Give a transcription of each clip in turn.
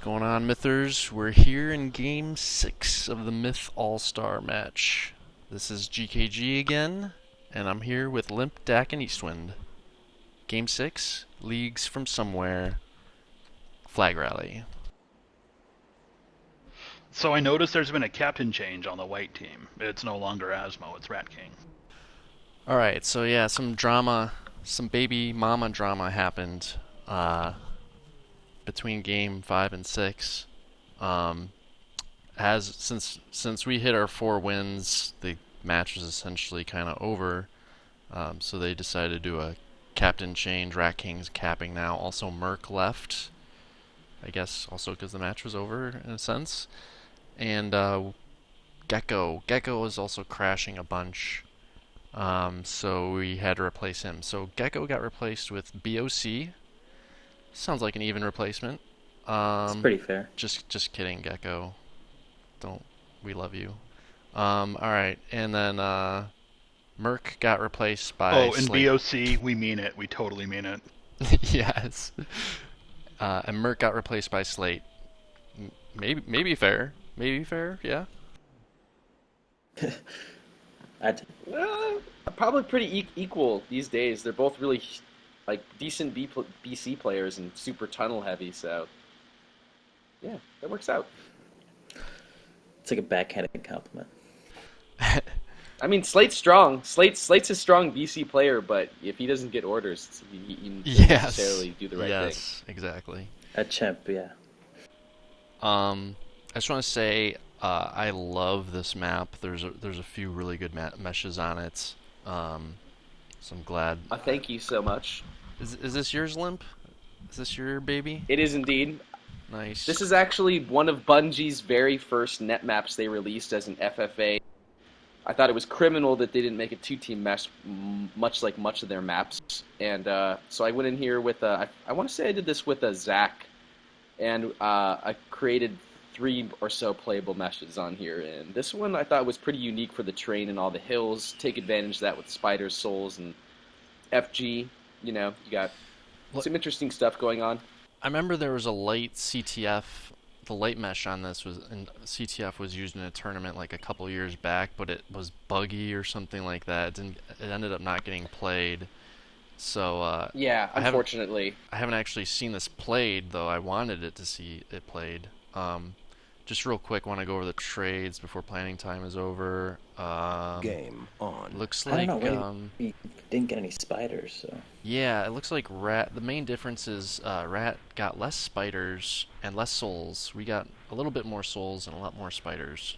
going on, Mythers? We're here in Game 6 of the Myth All-Star match. This is GKG again, and I'm here with Limp, Dak, and Eastwind. Game 6, Leagues from Somewhere, Flag Rally. So I noticed there's been a captain change on the white team. It's no longer Asmo, it's Rat King. Alright, so yeah, some drama, some baby mama drama happened between Game 5 and 6. Since we hit our 4 wins, the match was essentially kind of over. So they decided to do a captain change. Rat King's capping now. Also, Merc left. I guess also because the match was over in a sense. And Gecko is also crashing a bunch. So we had to replace him. So Gecko got replaced with BOC. Sounds like an even replacement. It's pretty fair. Just kidding, Gecko. We love you. Alright, and then Merc got replaced by Oh, in Slate. BOC, we mean it. We totally mean it. Yes. And Merc got replaced by Slate. Maybe fair. Maybe fair, yeah. Probably pretty equal these days. They're both really like decent BC players and super tunnel heavy. So yeah, that works out. It's like a backhanded compliment. I mean, Slate's strong. Slate's a strong BC player, but if he doesn't get orders, he doesn't necessarily do the right thing. Yes, exactly. A chimp, yeah. I just want to say I love this map. There's a few really good meshes on it. So I'm glad. Thank you so much. Is this yours, Limp? Is this your baby? It is indeed. Nice. This is actually one of Bungie's very first net maps they released as an FFA. I thought it was criminal that they didn't make a two-team match, much like much of their maps. And so I went in here with I want to say I did this with Zach, and I created 3 or so playable meshes on here. And this one I thought was pretty unique for the terrain and all the hills. Take advantage of that with Spiders, Souls, and FG. You know, you got some interesting stuff going on. I remember there was a light CTF. The light mesh on this CTF was used in a tournament like a couple years back, but it was buggy or something like that. It ended up not getting played. So yeah, unfortunately, I haven't actually seen this played, though I wanted it to see it played. Just real quick, want to go over the trades before planning time is over. Game on. Looks I like don't know. We didn't get any spiders, so. yeah, it looks like Rat. The main difference is Rat got less spiders and less souls. We got a little bit more souls and a lot more spiders.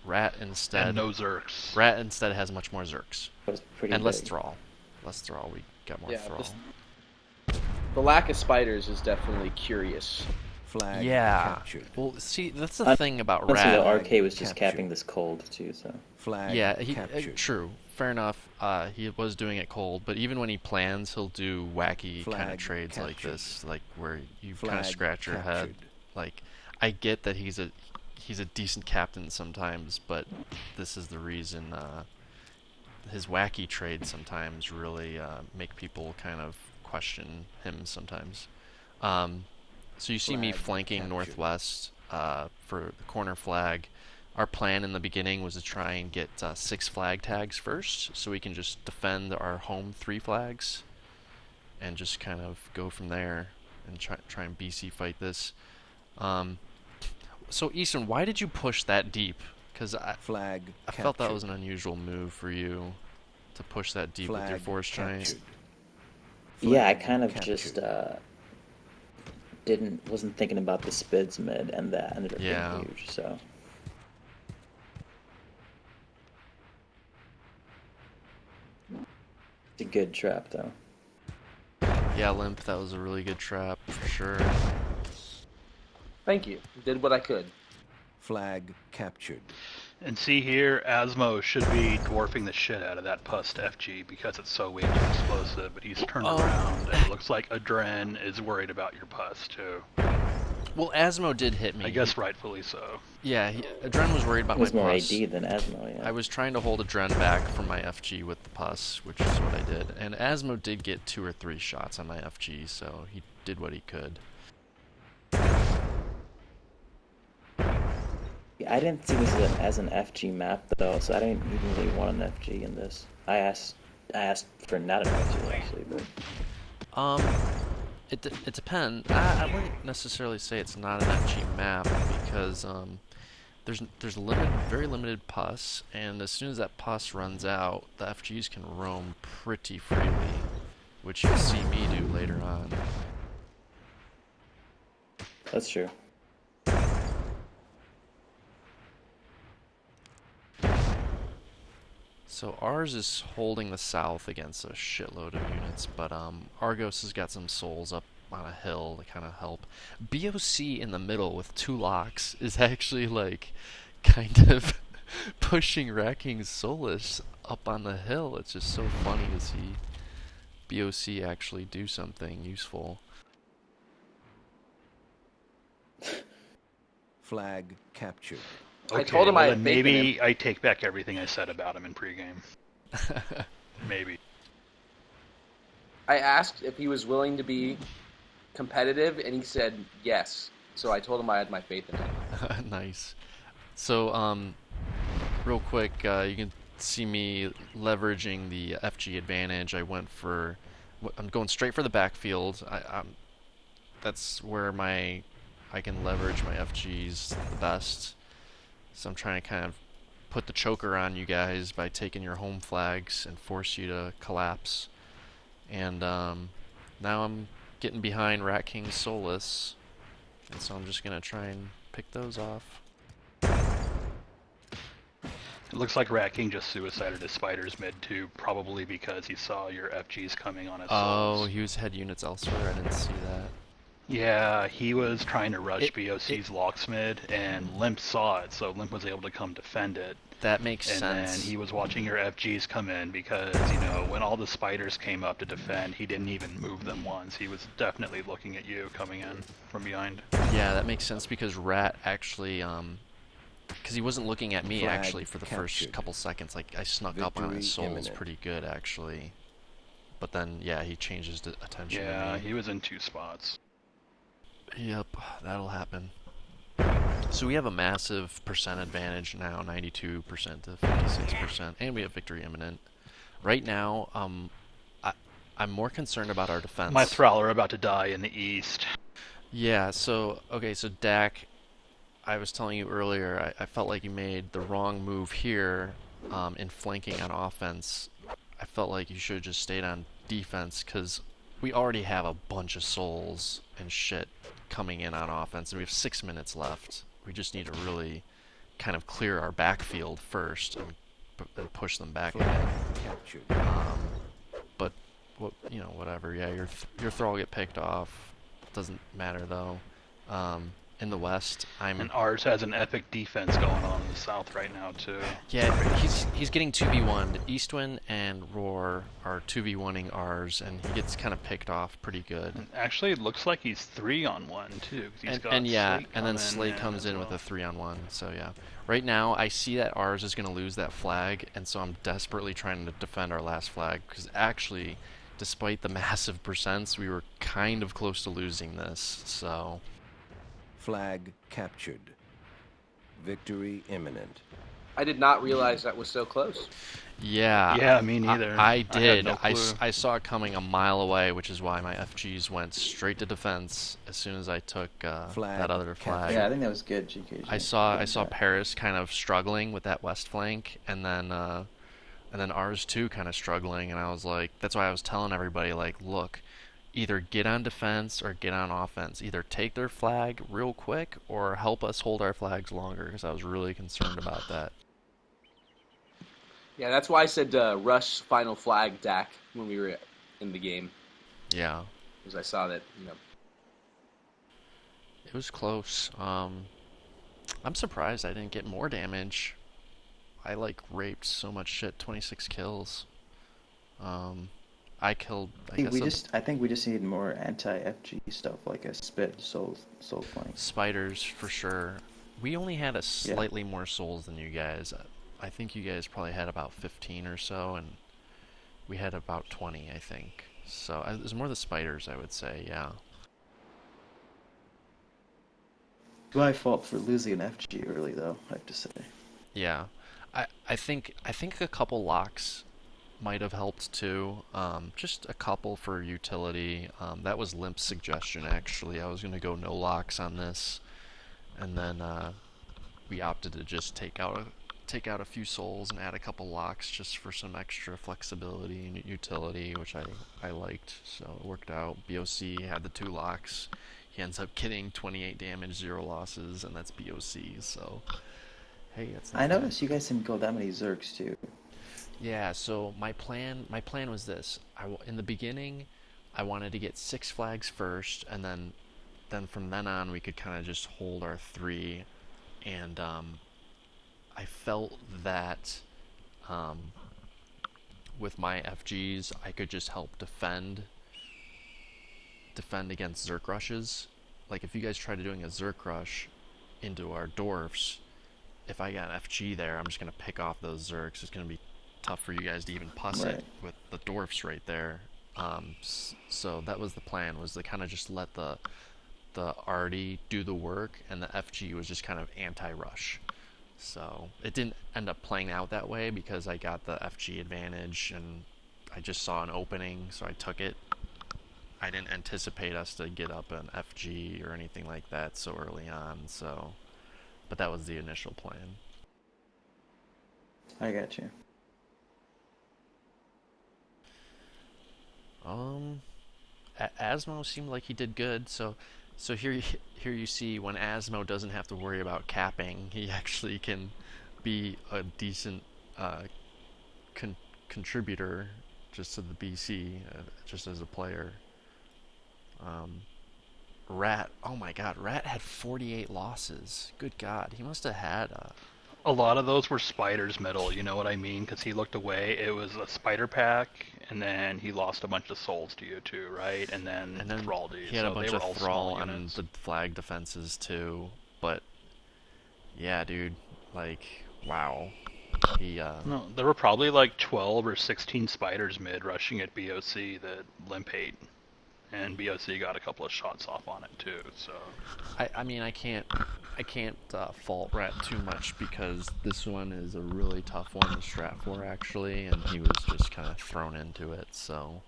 Rat instead. And no Zerks. Rat instead has much more Zerks Was pretty and less big. Thrall. Less Thrall. We got more Thrall. The lack of spiders is definitely curious. Flag Yeah. captured. Well, see, that's the thing about Honestly, the Rat. RK was just Captured. capping this cold too, so. Flag Yeah, captured. true. Fair enough. He was doing it cold, but even when he plans, he'll do wacky kind of Flag trades like captured. this, like where you kind Flag of scratch your head. captured. Like, I get that he's a decent captain sometimes, but this is the reason his wacky trades sometimes really make people kind of question him sometimes. So you see me Flag flanking captured. northwest for the corner flag. Our plan in the beginning was to try and get 6 flag tags first, so we can just defend our home 3 flags, and just kind of go from there and try and BC fight this. So Easton, why did you push that deep? Because Flag I felt that was an unusual move for you to push that deep with your Flag force giant. captured. Yeah, I Flag kind of captured. just wasn't thinking about the spids mid, and that ended up Yeah. being huge, so. It's a good trap, though. Yeah, Limp, that was a really good trap for sure. Thank you. Did what I could. Flag captured. And see here, Asmo should be dwarfing the shit out of that pus to FG because it's so weak and explosive, but he's turned around, and it looks like Adren is worried about your pus, too. Well, Asmo did hit me. I guess rightfully so. Yeah, Adren was worried about It was my more pus. AD than Asmo, yeah. I was trying to hold Adren back from my FG with the pus, which is what I did. And Asmo did get 2 or 3 shots on my FG, so he did what he could. I didn't see this as an FG map though, so I didn't even really want an FG in this. I asked for not an FG actually, but It depends. I wouldn't necessarily say it's not an FG map because there's very limited pus, and as soon as that pus runs out, the FGs can roam pretty freely, which you'll see me do later on. that's true. So ours is holding the south against a shitload of units, but Argos has got some souls up on a hill to kind of help. BOC in the middle with 2 locks is actually like kind of pushing Racking's Solus up on the hill. It's just so funny to see BOC actually do something useful. Flag captured. I told him well I then had faith in maybe I take back everything I said about him in pregame. Maybe. I asked if he was willing to be competitive, and he said yes. So I told him I had my faith in him. Nice. So, real quick, you can see me leveraging the FG advantage. I'm going straight for the backfield. That's where I can leverage my FGs the best. So I'm trying to kind of put the choker on you guys by taking your home flags and force you to collapse. And now I'm getting behind Rat King's Solus, and so I'm just gonna try and pick those off. It looks like Rat King just suicided his spiders mid too, probably because he saw your FGs coming on his Oh, souls. he had units elsewhere. I didn't see that. Yeah, he was trying to rush BOC's locksmith, and Limp saw it, so Limp was able to come defend it. That makes And sense. then he was watching your FGs come in because, when all the spiders came up to defend, he didn't even move them once. He was definitely looking at you coming in from behind. Yeah, that makes sense because Rat actually, because he wasn't looking at me Flag actually for the first captured. couple seconds. Like I snuck up on Victory his souls imminent. pretty good actually, but then yeah, he changed his attention Yeah, to me. he was in 2 spots. Yep, that'll happen. So we have a massive percent advantage now, 92% to 56%, and we have victory imminent. Right now, I'm more concerned about our defense. My Thrall are about to die in the east. Yeah, so Dak, I was telling you earlier, I felt like you made the wrong move here in flanking on offense. I felt like you should have just stayed on defense because we already have a bunch of souls and shit coming in on offense, and we have 6 minutes left. We just need to really kind of clear our backfield first and push them back Flag again. captured. But whatever. Yeah, your Thrall get picked off. Doesn't matter though. In the west, And ours has an epic defense going on in the south right now, too. Yeah, he's getting 2v1'd. Eastwind and Roar are 2v1ing ours, and he gets kind of picked off pretty good. And actually, it looks like he's 3-on-1, too. 'Cause he's got And yeah, Slate and then coming Slate comes as in with well. a 3-on-1. So yeah, right now I see that ours is going to lose that flag, and so I'm desperately trying to defend our last flag because actually, despite the massive percents, we were kind of close to losing this. So. Flag captured. Victory imminent. I did not realize that was so close. Yeah. Yeah, me neither. I had did. no I clue. saw it coming a mile away, which is why my FGs went straight to defense as soon as I took Flag that other flag. Yeah, I think that was good, GKG. I saw Good. Paris kind of struggling with that west flank, and then ours too kind of struggling, and I was like, that's why I was telling everybody like, look, either get on defense or get on offense. Either take their flag real quick or help us hold our flags longer, because I was really concerned about that. Yeah, that's why I said rush final flag Dak when we were in the game, Yeah. because I saw that, It was close. I'm surprised I didn't get more damage. I raped so much shit. 26 kills. I killed. I think we just need more anti-FG stuff like a spit soul flank. Spiders for sure. We only had a slightly more souls than you guys. I think you guys probably had about 15 or so, and we had about 20, I think. So it was more the spiders, I would say. Yeah. My fault for losing an FG early, though, I have to say. Yeah, I think a couple locks might have helped too. Just a couple for utility. That was Limp's suggestion actually. I was gonna go no locks on this, and then we opted to just take out a few souls and add a couple locks just for some extra flexibility and utility, which I liked. So it worked out. BOC had the 2 locks. He ends up getting 28 damage, 0 losses, and that's BOC. So hey, it's not I bad. noticed you guys didn't go that many Zergs, too. Yeah, so my plan was this. In the beginning, I wanted to get 6 flags first, and then from then on we could kind of just hold our 3, and I felt that um, with my FGs I could just help defend against Zerk rushes. Like if you guys try to doing a Zerk rush into our dwarfs, if I got an FG there, I'm just gonna pick off those Zerks. It's gonna be tough for you guys to even puss it Right. with the dwarfs right there. So that was the plan, was to kind of just let the arty do the work, and the FG was just kind of anti-rush. So it didn't end up playing out that way because I got the FG advantage and I just saw an opening, so I took it. I didn't anticipate us to get up an FG or anything like that so early on, so but that was the initial plan. I got you. Um, Asmo seemed like he did good. So here you see when Asmo doesn't have to worry about capping, he actually can be a decent con- contributor just to the BC, just as a player. Um, Rat, oh my God, Rat had 48 losses. Good God, he must have had. A lot of those were Spider's middle, you know what I mean? Because he looked away. It was a Spider pack, and then he lost a bunch of souls to you too, right? And then Thrall to you. He had a So bunch they were of all Thrall small on units. the flag defenses too. But yeah, dude, like wow, he No, there were probably like 12 or 16 Spiders mid rushing at BOC that Limp ate. And BOC got a couple of shots off on it too, so... I mean I can't fault Rat too much because this one is a really tough one to strat for actually, and he was just kind of thrown into it. So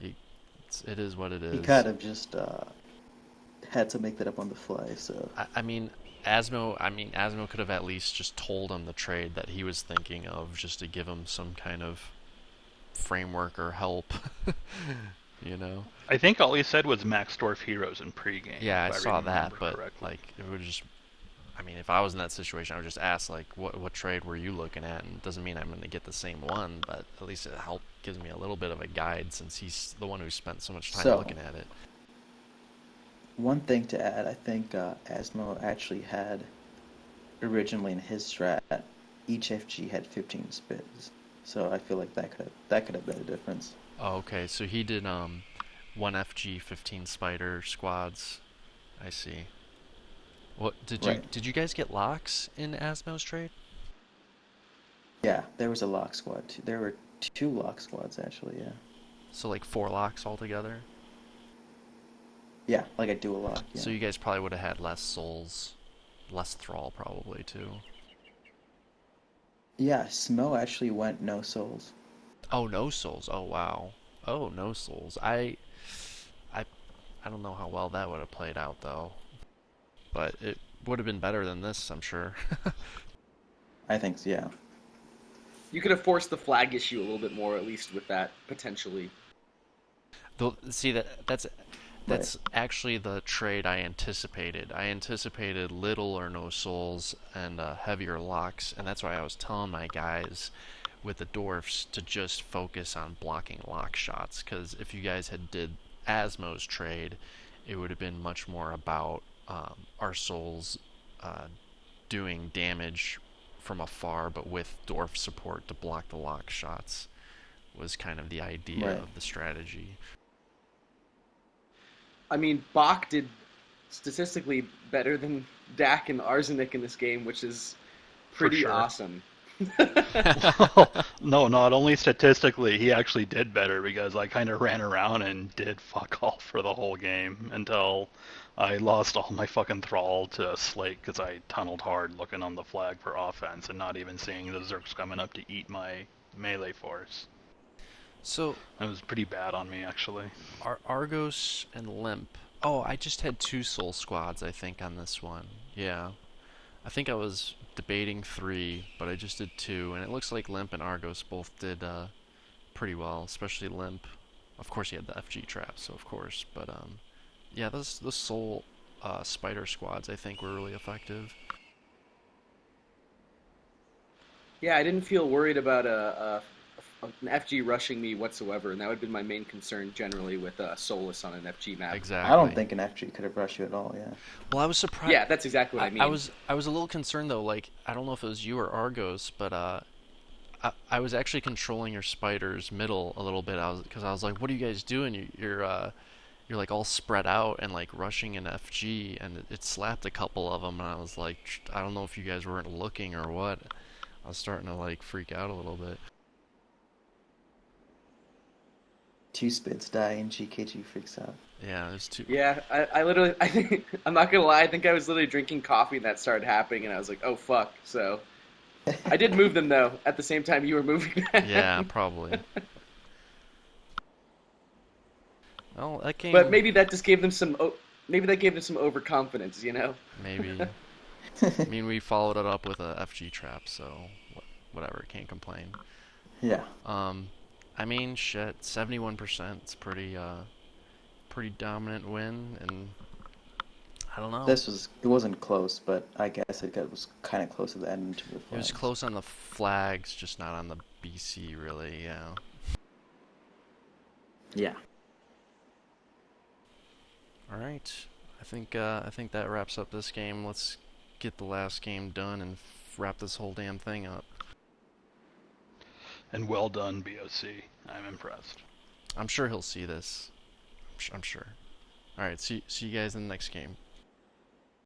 it is what it is. He kind of just had to make that up on the fly, so... Asmo could have at least just told him the trade that he was thinking of, just to give him some kind of framework or help. You know? I think all he said was Max Dwarf Heroes in pregame. Yeah, I if saw that, remember but correctly. like it would just. I mean, if I was in that situation, I would just ask like, what trade were you looking at? And it doesn't mean I'm going to get the same one, but at least gives me a little bit of a guide since he's the one who spent so much time So- looking at it. One thing to add, I think Asmo actually had, originally in his strat, each FG had 15 spins. So I feel like that could have been a difference. Oh, okay. So he did 1 FG 15 spider squads. I see. What Right. did you guys get locks in Asmo's trade? Yeah, there was a lock squad too. There were 2 lock squads actually, yeah. So like 4 locks altogether. Yeah, like a dual lock, yeah. So you guys probably would have had less souls, less thrall probably too. Yeah, Smo actually went no souls. Oh, no souls. Oh, wow. Oh, no souls. I don't know how well that would have played out though, but it would have been better than this, I'm sure. I think so, yeah. You could have forced the flag issue a little bit more, at least with that potentially. See that's actually the trade I anticipated. I anticipated little or no souls and heavier locks, and that's why I was telling my guys with the dwarfs to just focus on blocking lock shots. Because if you guys had did Asmo's trade, it would have been much more about our souls doing damage from afar, but with dwarf support to block the lock shots. Was kind of the idea Right. of the strategy. I mean, Bach did statistically better than Dak and Arsenic in this game, which is pretty sure. awesome. No, not only statistically, he actually did better because I kind of ran around and did fuck all for the whole game until I lost all my fucking thrall to Slate because I tunneled hard looking on the flag for offense and not even seeing the Zerks coming up to eat my melee force. So It was pretty bad on me, actually. Argos and Limp. Oh, I just had 2 soul squads, I think, on this one. Yeah. I think I was debating 3, but I just did 2, and it looks like Limp and Argos both did pretty well, especially Limp. Of course, he had the FG trap, so of course. But yeah, those soul spider squads, I think, were really effective. Yeah, I didn't feel worried about an FG rushing me whatsoever, and that would have been my main concern generally with Solus on an FG map. Exactly. I don't think an FG could have rushed you at all. Yeah. Well, I was surprised. Yeah, that's exactly what I mean. I was a little concerned though. Like, I don't know if it was you or Argos, but I was actually controlling your spiders middle a little bit. Because I was like, what are you guys doing? You're like all spread out and like rushing an FG, and it slapped a couple of them, and I was like, I don't know if you guys weren't looking or what. I was starting to like freak out a little bit. 2 spids die and GKG freaks out. Yeah, there's 2. Yeah, I literally, I think, I'm not gonna lie, I think I was literally drinking coffee and that started happening, and I was like, oh fuck. So I did move them though at the same time you were moving them. Yeah, probably. Well, that game. But maybe that just gave them some. Maybe that gave them some overconfidence, you know. Maybe. I mean, we followed it up with a FG trap, so whatever, can't complain. Yeah. I mean, shit, 71%. It's pretty dominant win, and I don't know. It wasn't close, but I guess it was kind of close at the end to the It was flags. close on the flags, just not on the BC, really. Yeah. Yeah. All right. I think that wraps up this game. Let's get the last game done and wrap this whole damn thing up. And well done, BOC. I'm impressed. I'm sure he'll see this. I'm sure. All right. See you guys in the next game.